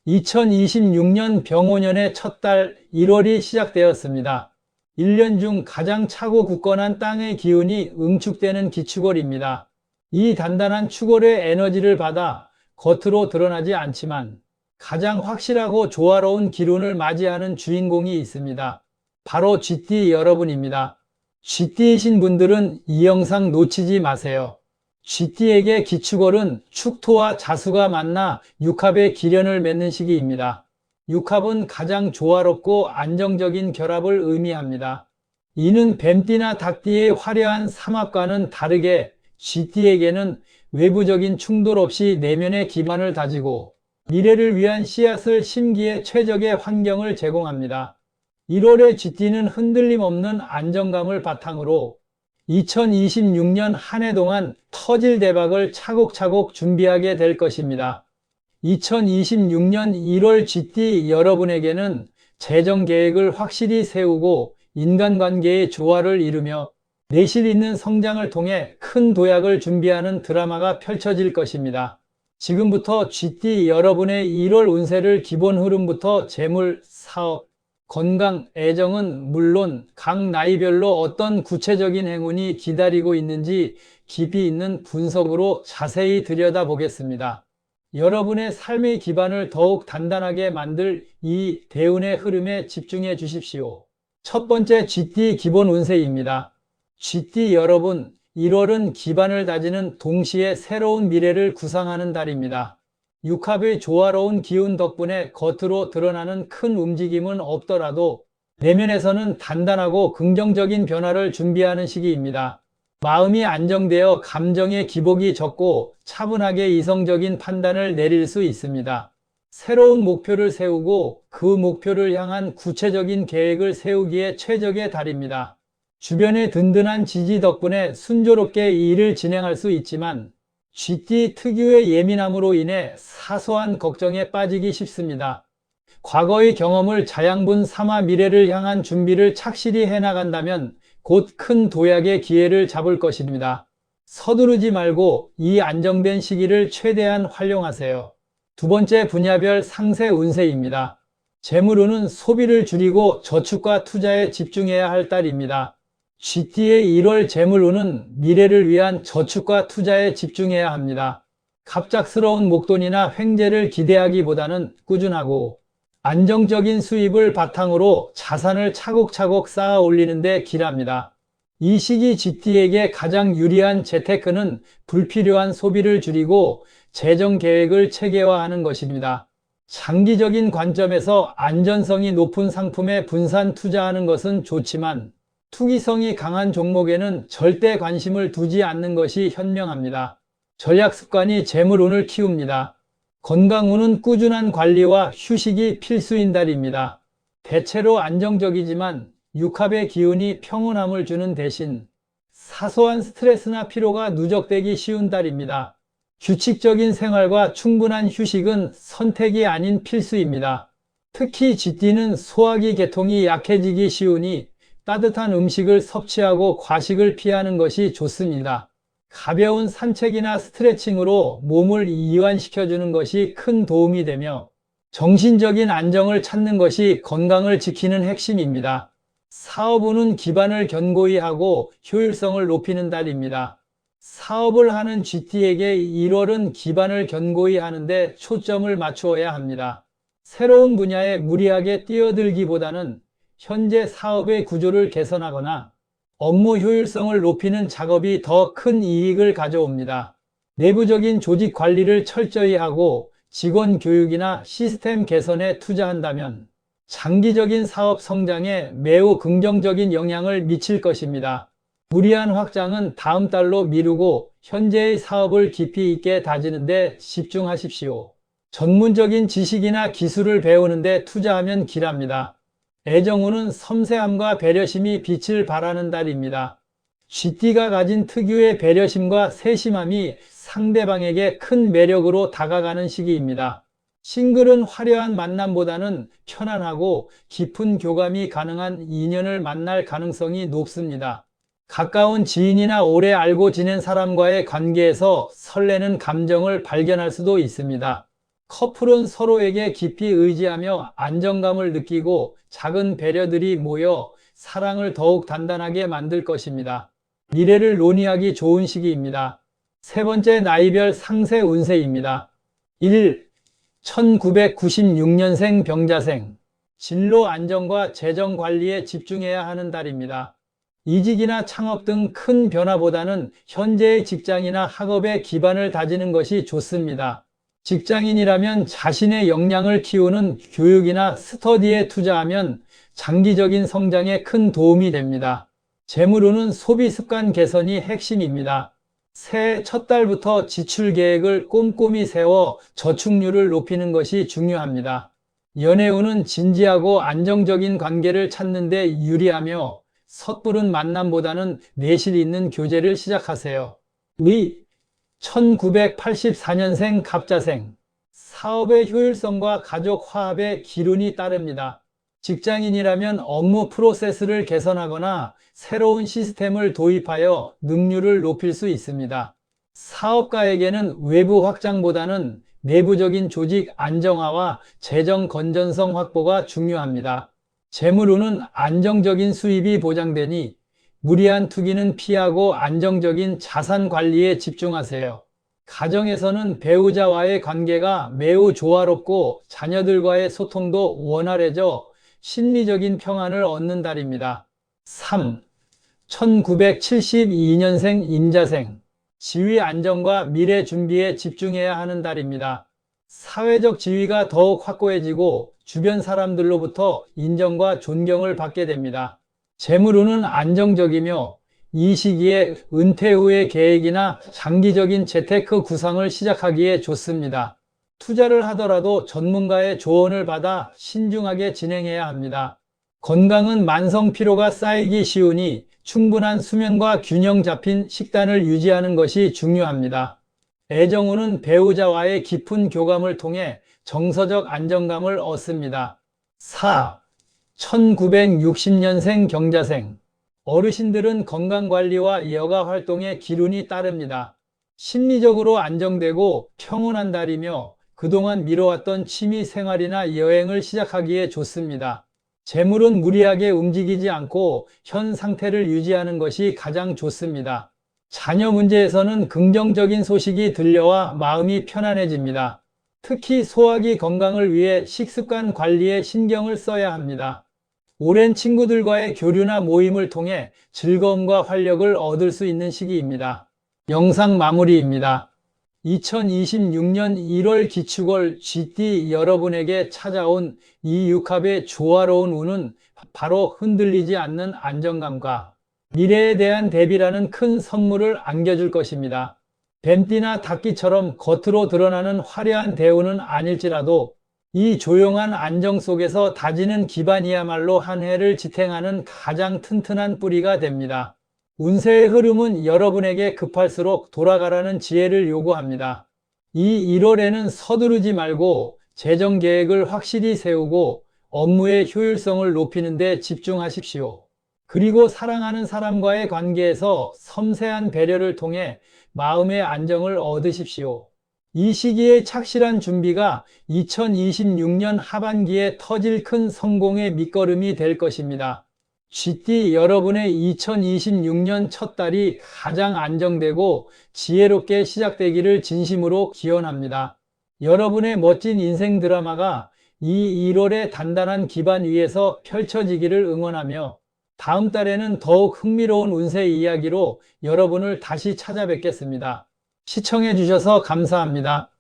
2026년 병오년의 첫 달 1월이 시작되었습니다. 1년 중 가장 차고 굳건한 땅의 기운이 응축되는 기축월입니다. 이 단단한 축월의 에너지를 받아 겉으로 드러나지 않지만 가장 확실하고 조화로운 기운을 맞이하는 주인공이 있습니다. 바로 쥐띠 여러분입니다. 쥐띠이신 분들은 이 영상 놓치지 마세요. 쥐띠에게 기축월은 축토와 자수가 만나 육합의 기련을 맺는 시기입니다. 육합은 가장 조화롭고 안정적인 결합을 의미합니다. 이는 뱀띠나 닭띠의 화려한 삼합과는 다르게 쥐띠에게는 외부적인 충돌 없이 내면의 기반을 다지고 미래를 위한 씨앗을 심기에 최적의 환경을 제공합니다. 1월의 쥐띠는 흔들림 없는 안정감을 바탕으로 2026년 한 해 동안 터질 대박을 차곡차곡 준비하게 될 것입니다. 2026년 1월 쥐띠 여러분에게는 재정 계획을 확실히 세우고 인간관계의 조화를 이루며 내실 있는 성장을 통해 큰 도약을 준비하는 드라마가 펼쳐질 것입니다. 지금부터 쥐띠 여러분의 1월 운세를 기본 흐름부터 재물, 사업, 건강, 애정은 물론 각 나이별로 어떤 구체적인 행운이 기다리고 있는지 깊이 있는 분석으로 자세히 들여다보겠습니다. 여러분의 삶의 기반을 더욱 단단하게 만들 이 대운의 흐름에 집중해 주십시오. 첫 번째 쥐띠 기본 운세입니다. 쥐띠 여러분, 1월은 기반을 다지는 동시에 새로운 미래를 구상하는 달입니다. 육합의 조화로운 기운 덕분에 겉으로 드러나는 큰 움직임은 없더라도 내면에서는 단단하고 긍정적인 변화를 준비하는 시기입니다. 마음이 안정되어 감정의 기복이 적고 차분하게 이성적인 판단을 내릴 수 있습니다. 새로운 목표를 세우고 그 목표를 향한 구체적인 계획을 세우기에 최적의 달입니다. 주변의 든든한 지지 덕분에 순조롭게 일을 진행할 수 있지만 쥐띠 특유의 예민함으로 인해 사소한 걱정에 빠지기 쉽습니다. 과거의 경험을 자양분 삼아 미래를 향한 준비를 착실히 해나간다면 곧 큰 도약의 기회를 잡을 것입니다. 서두르지 말고 이 안정된 시기를 최대한 활용하세요. 두 번째 분야별 상세 운세입니다. 재물운은 소비를 줄이고 저축과 투자에 집중해야 할 달입니다. 쥐띠의 1월 재물운은 미래를 위한 저축과 투자에 집중해야 합니다. 갑작스러운 목돈이나 횡재를 기대하기보다는 꾸준하고 안정적인 수입을 바탕으로 자산을 차곡차곡 쌓아 올리는 데 기랍니다. 이 시기 쥐띠에게 가장 유리한 재테크는 불필요한 소비를 줄이고 재정 계획을 체계화하는 것입니다. 장기적인 관점에서 안전성이 높은 상품에 분산 투자하는 것은 좋지만 투기성이 강한 종목에는 절대 관심을 두지 않는 것이 현명합니다. 전략 습관이 재물운을 키웁니다. 건강운은 꾸준한 관리와 휴식이 필수인 달입니다. 대체로 안정적이지만 육합의 기운이 평온함을 주는 대신 사소한 스트레스나 피로가 누적되기 쉬운 달입니다. 규칙적인 생활과 충분한 휴식은 선택이 아닌 필수입니다. 특히 쥐띠는 소화기 계통이 약해지기 쉬우니 따뜻한 음식을 섭취하고 과식을 피하는 것이 좋습니다. 가벼운 산책이나 스트레칭으로 몸을 이완시켜주는 것이 큰 도움이 되며 정신적인 안정을 찾는 것이 건강을 지키는 핵심입니다. 사업운은 기반을 견고히 하고 효율성을 높이는 달입니다. 사업을 하는 쥐띠에게 1월은 기반을 견고히 하는데 초점을 맞추어야 합니다. 새로운 분야에 무리하게 뛰어들기보다는 현재 사업의 구조를 개선하거나 업무 효율성을 높이는 작업이 더 큰 이익을 가져옵니다. 내부적인 조직 관리를 철저히 하고 직원 교육이나 시스템 개선에 투자한다면 장기적인 사업 성장에 매우 긍정적인 영향을 미칠 것입니다. 무리한 확장은 다음 달로 미루고 현재의 사업을 깊이 있게 다지는 데 집중하십시오. 전문적인 지식이나 기술을 배우는 데 투자하면 길합니다. 애정운은 섬세함과 배려심이 빛을 발하는 달입니다. 쥐띠가 가진 특유의 배려심과 세심함이 상대방에게 큰 매력으로 다가가는 시기입니다. 싱글은 화려한 만남보다는 편안하고 깊은 교감이 가능한 인연을 만날 가능성이 높습니다. 가까운 지인이나 오래 알고 지낸 사람과의 관계에서 설레는 감정을 발견할 수도 있습니다. 커플은 서로에게 깊이 의지하며 안정감을 느끼고 작은 배려들이 모여 사랑을 더욱 단단하게 만들 것입니다. 미래를 논의하기 좋은 시기입니다. 세 번째, 나이별 상세 운세입니다. 1. 1996년생 병자생. 진로 안정과 재정 관리에 집중해야 하는 달입니다. 이직이나 창업 등 큰 변화보다는 현재의 직장이나 학업에 기반을 다지는 것이 좋습니다. 직장인이라면 자신의 역량을 키우는 교육이나 스터디에 투자하면 장기적인 성장에 큰 도움이 됩니다. 재물운은 소비 습관 개선이 핵심입니다. 새해 첫 달부터 지출 계획을 꼼꼼히 세워 저축률을 높이는 것이 중요합니다. 연애운은 진지하고 안정적인 관계를 찾는 데 유리하며 섣부른 만남보다는 내실 있는 교제를 시작하세요. 1984년생 갑자생. 사업의 효율성과 가족 화합에 기운이 따릅니다. 직장인이라면 업무 프로세스를 개선하거나 새로운 시스템을 도입하여 능률을 높일 수 있습니다. 사업가에게는 외부 확장보다는 내부적인 조직 안정화와 재정 건전성 확보가 중요합니다. 재물운은 안정적인 수입이 보장되니 무리한 투기는 피하고 안정적인 자산 관리에 집중하세요. 가정에서는 배우자와의 관계가 매우 조화롭고 자녀들과의 소통도 원활해져 심리적인 평안을 얻는 달입니다. 3. 1972년생 임자생. 지위 안정과 미래 준비에 집중해야 하는 달입니다. 사회적 지위가 더욱 확고해지고 주변 사람들로부터 인정과 존경을 받게 됩니다. 재물운은 안정적이며 이 시기에 은퇴 후의 계획이나 장기적인 재테크 구상을 시작하기에 좋습니다. 투자를 하더라도 전문가의 조언을 받아 신중하게 진행해야 합니다. 건강은 만성 피로가 쌓이기 쉬우니 충분한 수면과 균형 잡힌 식단을 유지하는 것이 중요합니다. 애정운은 배우자와의 깊은 교감을 통해 정서적 안정감을 얻습니다. 4. 1960년생 경자생. 어르신들은 건강관리와 여가 활동에 기운이 따릅니다. 심리적으로 안정되고 평온한 달이며 그동안 미뤄왔던 취미 생활이나 여행을 시작하기에 좋습니다. 재물은 무리하게 움직이지 않고 현 상태를 유지하는 것이 가장 좋습니다. 자녀 문제에서는 긍정적인 소식이 들려와 마음이 편안해집니다. 특히 소화기 건강을 위해 식습관 관리에 신경을 써야 합니다. 오랜 친구들과의 교류나 모임을 통해 즐거움과 활력을 얻을 수 있는 시기입니다. 영상 마무리입니다. 2026년 1월 기축월 쥐띠 여러분에게 찾아온 이 육합의 조화로운 운은 바로 흔들리지 않는 안정감과 미래에 대한 대비라는 큰 선물을 안겨줄 것입니다. 뱀띠나 닭띠처럼 겉으로 드러나는 화려한 대우는 아닐지라도 이 조용한 안정 속에서 다지는 기반이야말로 한 해를 지탱하는 가장 튼튼한 뿌리가 됩니다. 운세의 흐름은 여러분에게 급할수록 돌아가라는 지혜를 요구합니다. 이 1월에는 서두르지 말고 재정 계획을 확실히 세우고 업무의 효율성을 높이는 데 집중하십시오. 그리고 사랑하는 사람과의 관계에서 섬세한 배려를 통해 마음의 안정을 얻으십시오. 이 시기의 착실한 준비가 2026년 하반기에 터질 큰 성공의 밑거름이 될 것입니다. 쥐띠 여러분의 2026년 첫 달이 가장 안정되고 지혜롭게 시작되기를 진심으로 기원합니다. 여러분의 멋진 인생 드라마가 이 1월의 단단한 기반 위에서 펼쳐지기를 응원하며 다음 달에는 더욱 흥미로운 운세 이야기로 여러분을 다시 찾아뵙겠습니다. 시청해 주셔서 감사합니다.